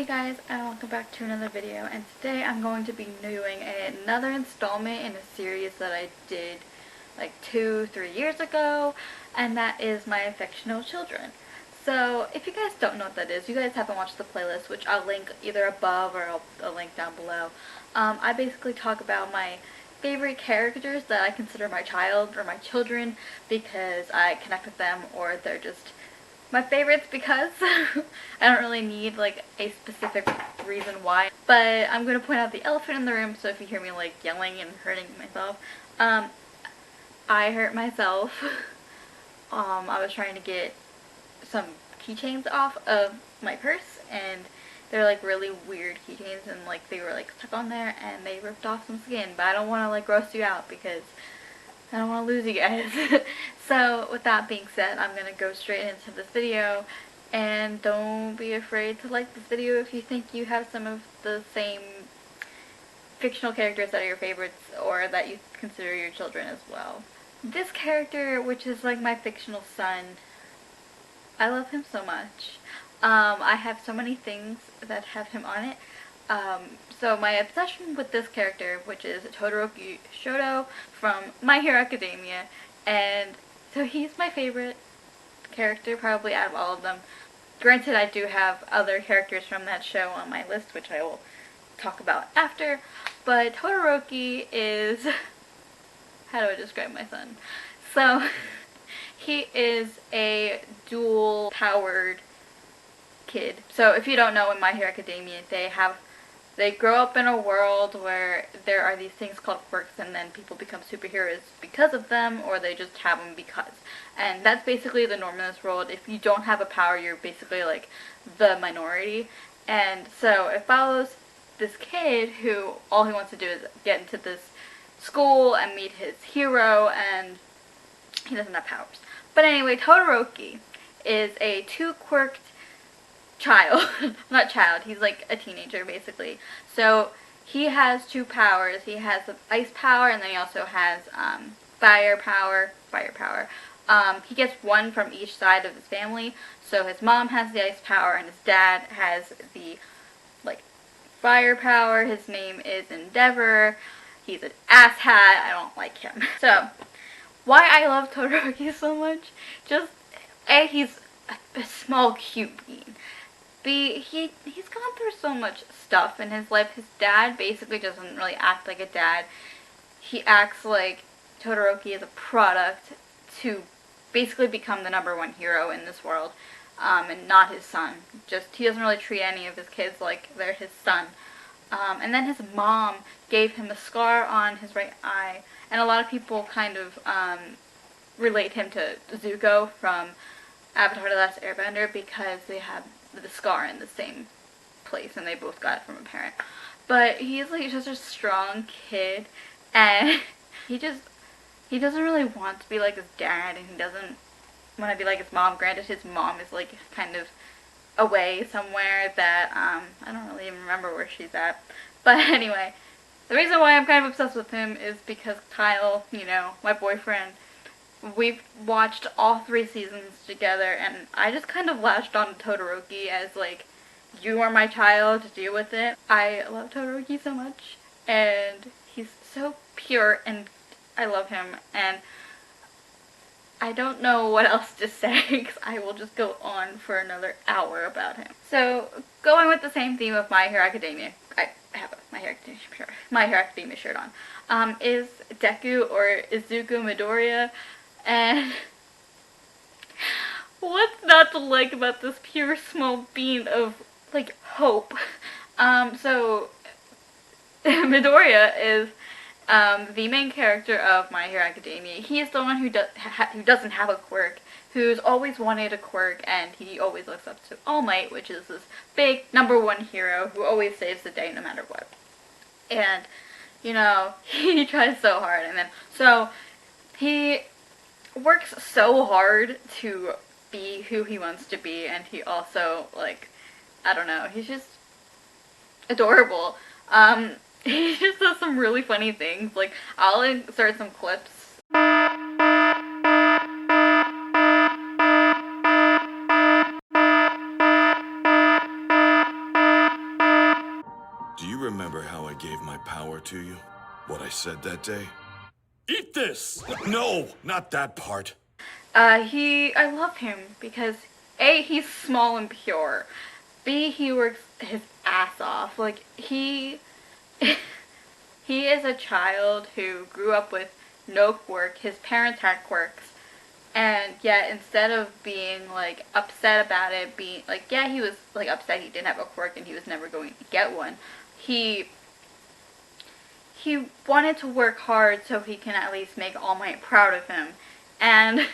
guys, and welcome back to another video, and today I'm going to be doing another installment in a series that I did like 2-3 years ago, and that is my fictional children. So if you guys don't know what that is, you guys haven't watched the playlist, which I'll link either above or I'll link down below. I basically talk about my favorite characters that I consider my child or my children because I connect with them, or they're just my favorites because I don't really need like a specific reason why. But I'm going to point out the elephant in the room, so if you hear me like yelling and hurting myself, I hurt myself. I was trying to get some keychains off of my purse, and they're like really weird keychains, and like they were like stuck on there and they ripped off some skin, but I don't want to like gross you out because I don't want to lose you guys. So with that being said, I'm going to go straight into this video, and don't be afraid to like this video if you think you have some of the same fictional characters that are your favorites or that you consider your children as well. This character, which is like my fictional son, I love him so much. I have so many things that have him on it. So my obsession with this character, which is Todoroki Shoto from My Hero Academia, and so he's my favorite character probably out of all of them. Granted, I do have other characters from that show on my list, which I will talk about after, but Todoroki is, how do I describe my son? So he is a dual powered kid. So if you don't know, in My Hero Academia, they grow up in a world where there are these things called quirks, and then people become superheroes because of them, or they just have them because. And that's basically the norm in this world. If you don't have a power, you're basically like the minority. And so it follows this kid who all he wants to do is get into this school and meet his hero, and he doesn't have powers. But anyway, Todoroki is a two-quirked child. Not child, he's like a teenager basically. So he has two powers. He has the ice power, and then he also has fire power. He gets one from each side of his family. So his mom has the ice power and his dad has the like fire power. His name is Endeavor. He's an asshat. I don't like him. So why I love Todoroki so much, just A, he's a small cute bean. B, he's gone through so much stuff in his life. His dad basically doesn't really act like a dad. He acts like Todoroki is a product to basically become the #1 hero in this world, and not his son. Just, he doesn't really treat any of his kids like they're his son. And then his mom gave him a scar on his right eye, and a lot of people kind of relate him to Zuko from Avatar: The Last Airbender because they have the scar in the same place and they both got it from a parent. But he's like just a strong kid, and he doesn't really want to be like his dad, and he doesn't want to be like his mom. Granted, his mom is like kind of away somewhere that I don't really even remember where she's at. But anyway, the reason why I'm kind of obsessed with him is because Kyle, you know, my boyfriend, we've watched all 3 seasons together, and I just kind of latched on to Todoroki as like, you are my child, deal with it. I love Todoroki so much, and he's so pure, and I love him, and I don't know what else to say because I will just go on for another hour about him. So, going with the same theme of My Hero Academia, I have a My Hero Academia shirt on, is Deku, or Izuku Midoriya. And what's not to like about this pure small bean of like hope? So Midoriya is the main character of My Hero Academia. He is the one who doesn't have a quirk, who's always wanted a quirk, and he always looks up to All Might, which is this big #1 hero who always saves the day no matter what. And you know, he tries so hard, and then so he works so hard to be who he wants to be, and he also, like, I don't know, he's just adorable. He just does some really funny things. Like, I'll insert some clips. gave my power to you? What I said that day? Eat this! No, not that part. I love him because A, he's small and pure. B, he works his ass off. Like, he is a child who grew up with no quirk. His parents had quirks. And yet, instead of being, like, upset about it, being, like, yeah, he was, like, upset he didn't have a quirk and he was never going to get one. He wanted to work hard so he can at least make All Might proud of him. And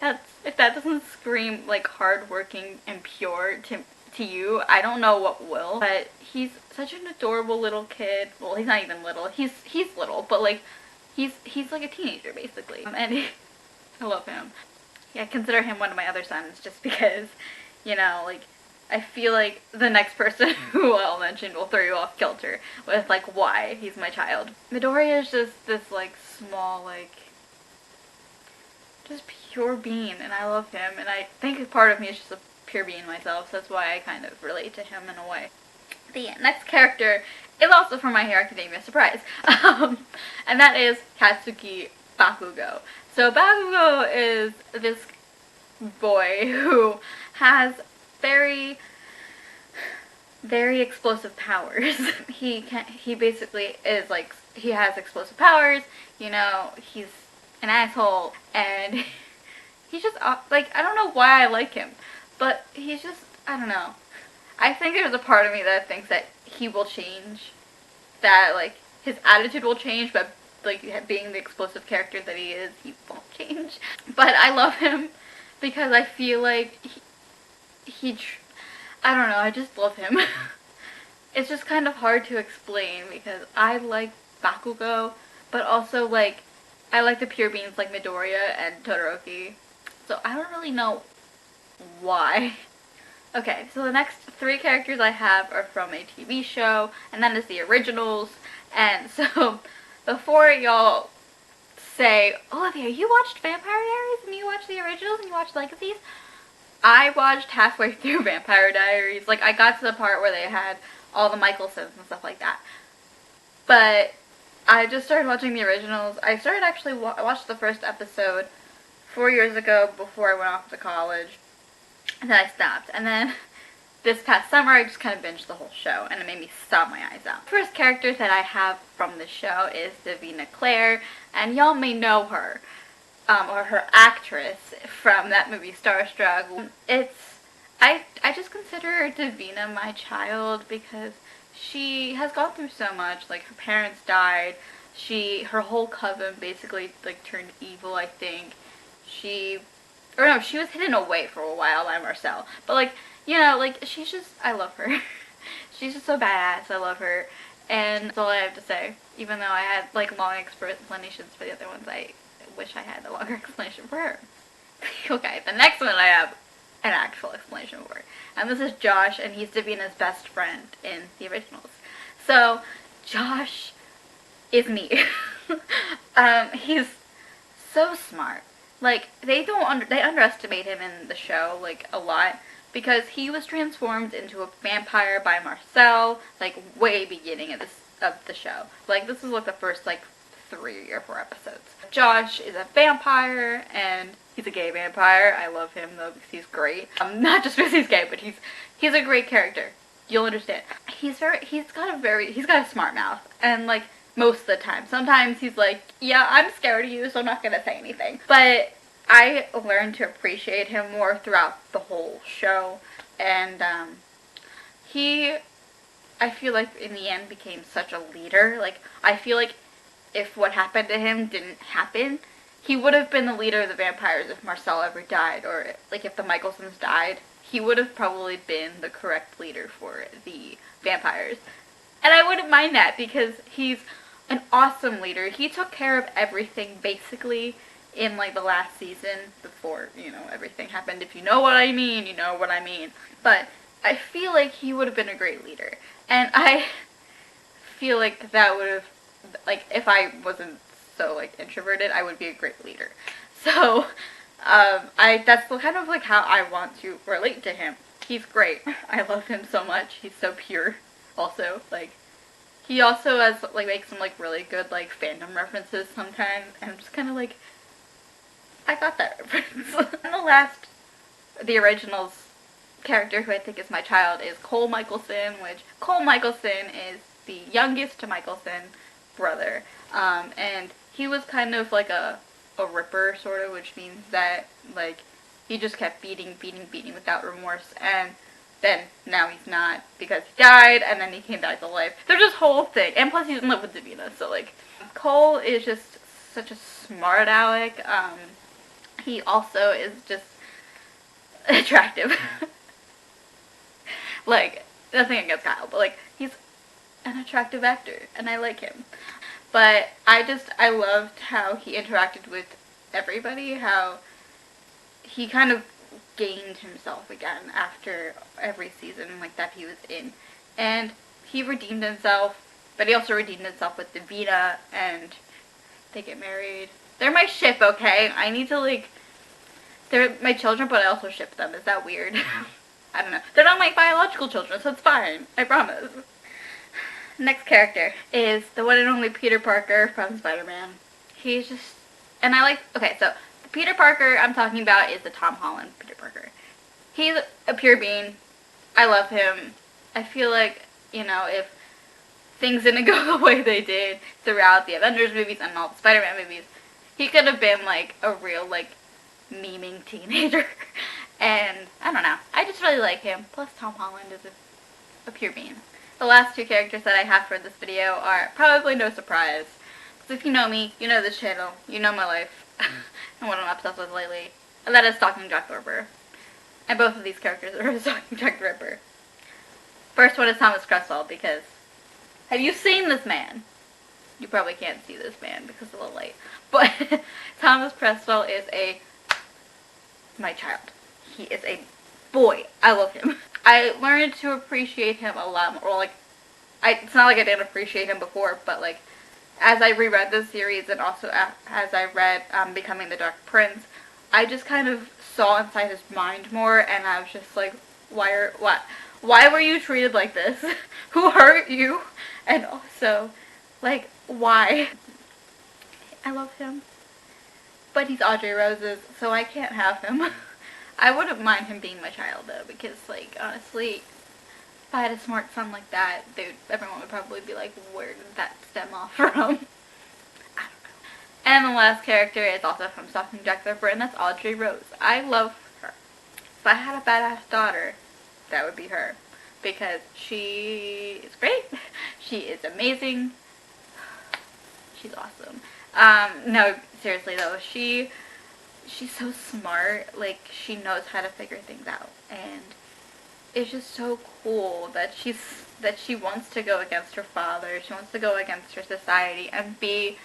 if that doesn't scream, like, hardworking and pure to you, I don't know what will. But he's such an adorable little kid. Well, he's not even little. He's little, but, like, he's like a teenager, basically. And I love him. Yeah, I consider him one of my other sons just because, you know, like, I feel like the next person who I'll mention will throw you off kilter with, like, why he's my child. Midoriya is just this, like, small, like, just pure being, and I love him, and I think part of me is just a pure being myself, so that's why I kind of relate to him in a way. The next character is also from My Hero Academia, surprise, and that is Katsuki Bakugo. So Bakugo is this boy who has very explosive powers. He basically is like, he has explosive powers, you know, he's an asshole, and he's just, like, I don't know why I like him, but he's just, I don't know. I think there's a part of me that thinks that he will change, that, like, his attitude will change, but, like, being the explosive character that he is, he won't change. But I love him because I feel like I don't know, I just love him. It's just kind of hard to explain because I like Bakugo, but also, like, I like the pure beings like Midoriya and Todoroki. So I don't really know why. Okay, so the next three characters I have are from a TV show, and that is the originals. And so, before y'all say, Olivia, you watched Vampire Diaries and you watched the originals and you watched Legacies? I watched halfway through Vampire Diaries. Like, I got to the part where they had all the Michaelsons and stuff like that. But I just started watching the originals. I started actually, I watched the first episode 4 years ago before I went off to college. And then I stopped. And then this past summer, I just kind of binged the whole show, and it made me sob my eyes out. The first character that I have from the show is Davina Claire, and y'all may know her, or her actress from that movie Starstruck. I just consider Davina my child because she has gone through so much. Like, her parents died, her whole coven basically, like, turned evil, I think. She was hidden away for a while by Marcel, but, like, you know, like, she's just, I love her. She's just so badass, I love her, and that's all I have to say. Even though I had, like, long explanations for the other ones, I wish I had a longer explanation for her. Okay, the next one I have an actual explanation for, and this is Josh, and he's Davina's best friend in the originals. So, Josh is me. He's so smart. Like, they underestimate him in the show, like, a lot, because he was transformed into a vampire by Marcel, like, way beginning of the show. Like, this is, like, the first, like, 3 or 4 episodes. Josh is a vampire, and he's a gay vampire. I love him, though, because he's great. Not just because he's gay, but he's a great character. You'll understand. He's got a smart mouth, and, like, most of the time. Sometimes he's like, yeah, I'm scared of you, so I'm not gonna say anything. But I learned to appreciate him more throughout the whole show. And I feel like in the end became such a leader. Like, I feel like if what happened to him didn't happen, he would have been the leader of the vampires if Marcel ever died, or, like, if the Michaelsons died. He would have probably been the correct leader for the vampires. And I wouldn't mind that because he's an awesome leader. He took care of everything, basically, in, like, the last season before, you know, everything happened. If you know what I mean, you know what I mean. But I feel like he would have been a great leader. And I feel like that would have, like, if I wasn't so, like, introverted, I would be a great leader. So, that's kind of, like, how I want to relate to him. He's great. I love him so much. He's so pure, also. Like, He also has, like, makes some, like, really good, like, fandom references sometimes, and I'm just kind of like, I got that reference. And the original's character who I think is my child is Cole Michelson, which Cole Michelson is the youngest to Michelson brother. And he was kind of like a ripper, sort of, which means that, like, he just kept beating without remorse, and then now he's not because he died, and then he came back to life. There's this whole thing, and plus he doesn't live with Davina, so, like, Cole is just such a smart aleck. He also is just attractive. Like, nothing against Kyle, but, like, he's an attractive actor, and I like him. But I loved how he interacted with everybody, how he kind of gained himself again after every season, like, that he was in. And he redeemed himself, but he also redeemed himself with Davina, and they get married. They're my ship, okay? I need to, like, they're my children, but I also ship them. Is that weird? I don't know. They're not my biological children, so it's fine. I promise. Next character is the one and only Peter Parker from Spider-Man. He's just, and I like, okay, so the Peter Parker I'm talking about is the Tom Holland Peter Parker. He's a pure being. I love him. I feel like, you know, if things didn't go the way they did throughout the Avengers movies and all the Spider-Man movies, he could have been, like, a real, like, memeing teenager. And I don't know. I just really like him. Plus Tom Holland is a pure being. The last two characters that I have for this video are probably no surprise. Because if you know me, you know this channel, you know my life, and what I'm obsessed with lately. And that is Stalking Jack the Ripper. And both of these characters are Stalking Jack the Ripper. First one is Thomas Cresswell, because have you seen this man? You probably can't see this man because of the light. But Thomas Cresswell is my child. He is a boy. I love him. I learned to appreciate him a lot more. Like, it's not like I didn't appreciate him before, but, like, as I reread this series and also as I read Becoming the Dark Prince, I just kind of saw inside his mind more, and I was just like, why were you treated like this? Who hurt you? And also, like, why? I love him. But he's Audrey Rose's, so I can't have him. I wouldn't mind him being my child, though, because, like, honestly, if I had a smart son like that, everyone would probably be like, where did that stem off from? I don't know. And the last character is also from Stalking Jack the Ripper, and that's Audrey Rose. I love her. If I had a badass daughter, that would be her. Because she is great. She is amazing. She's awesome. No, seriously though, she's so smart. Like, she knows how to figure things out, and it's just so cool that she wants to go against her father. She wants to go against her society and be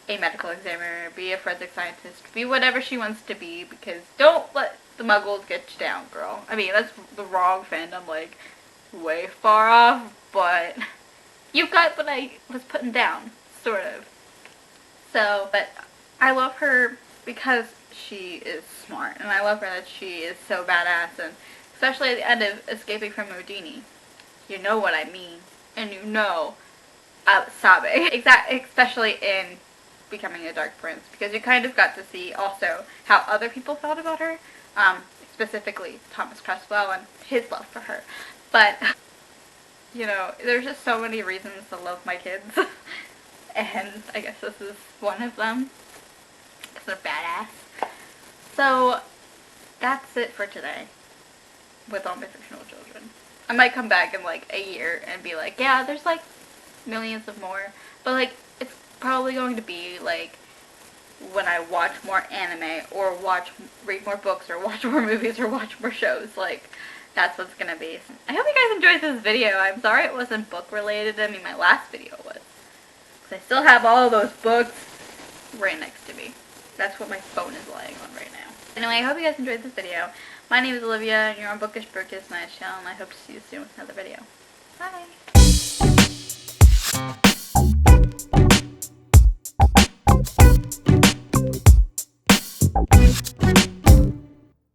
a medical examiner, be a forensic scientist, be whatever she wants to be, because don't let the muggles get you down, girl. I mean, that's the wrong fandom, like, way far off, but you've got what I was putting down, sort of. So, but I love her because she is smart, and I love her that she is so badass, and especially at the end of Escaping from Houdini. You know what I mean, and you know I was sobbing. Especially in Becoming a Dark Prince, because you kind of got to see also how other people felt about her, specifically Thomas Cresswell and his love for her. But, you know, there's just so many reasons to love my kids. And I guess this is one of them, because they're badass. So, that's it for today, with all my fictional children. I might come back in, like, a year and be like, yeah, there's, like, millions of more. But, like, it's probably going to be, like, when I watch more anime, or read more books, or watch more movies, or watch more shows. Like, that's what's gonna be. I hope you guys enjoyed this video. I'm sorry it wasn't book related. I mean, my last video was. I still have all those books right next to me. That's what my phone is lying on right now. Anyway, I hope you guys enjoyed this video. My name is Olivia, and you're on Bookish Burkish Nice channel, and I hope to see you soon with another video. Bye!